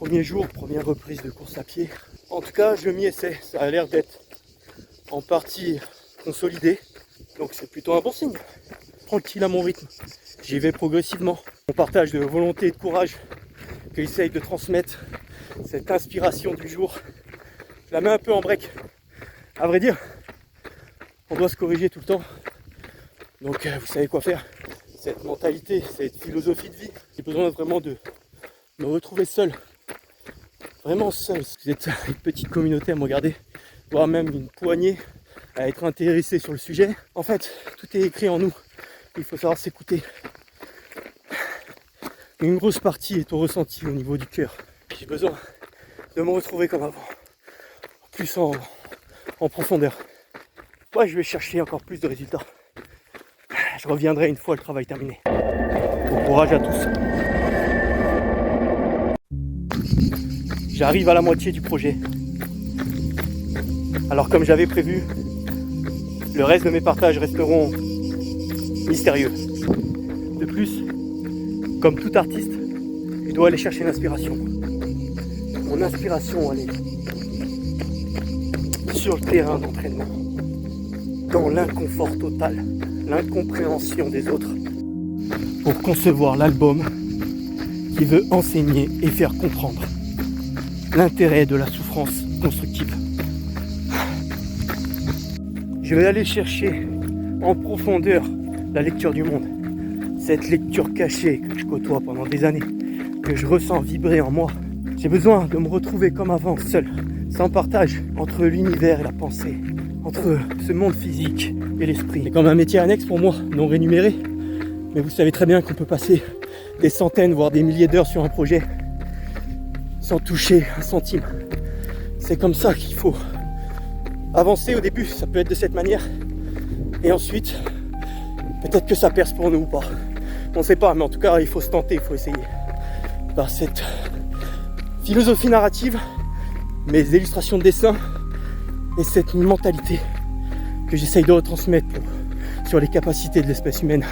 Premier jour, première reprise de course à pied. En tout cas, je m'y essaie. Ça a l'air d'être en partie consolidé. Donc c'est plutôt un bon signe. Tranquille à mon rythme. J'y vais progressivement. Mon partage de volonté et de courage que j'essaye de transmettre, cette inspiration du jour, je la mets un peu en break. À vrai dire, on doit se corriger tout le temps. Donc vous savez quoi faire. Cette mentalité, cette philosophie de vie, j'ai besoin vraiment de me retrouver seul. Vraiment seul. Vous êtes une petite communauté à me regarder, voire même une poignée à être intéressé sur le sujet. En fait, tout est écrit en nous. Il faut savoir s'écouter. Une grosse partie est au ressenti au niveau du cœur. J'ai besoin de me retrouver comme avant. Plus en profondeur. Moi, je vais chercher encore plus de résultats. Je reviendrai une fois le travail terminé. Bon courage à tous. J'arrive à la moitié du projet. Alors comme j'avais prévu, le reste de mes partages resteront mystérieux. De plus, comme tout artiste, je dois aller chercher l'inspiration. Mon inspiration, elle est sur le terrain d'entraînement, dans l'inconfort total, l'incompréhension des autres, pour concevoir l'album qui veut enseigner et faire comprendre l'intérêt de la souffrance constructive. Je vais aller chercher en profondeur la lecture du monde, cette lecture cachée que je côtoie pendant des années, que je ressens vibrer en moi. J'ai besoin de me retrouver comme avant, seul, sans partage entre l'univers et la pensée, entre ce monde physique et l'esprit. C'est comme un métier annexe pour moi, non rémunéré, mais vous savez très bien qu'on peut passer des centaines, voire des milliers d'heures sur un projet sans toucher un centime. C'est comme ça qu'il faut avancer. Au début, ça peut être de cette manière, et ensuite, peut-être que ça perce pour nous ou pas. On ne sait pas, mais en tout cas, il faut se tenter, il faut essayer. Par cette philosophie narrative, mes illustrations de dessin et cette mentalité que j'essaye de retransmettre sur les capacités de l'espèce humaine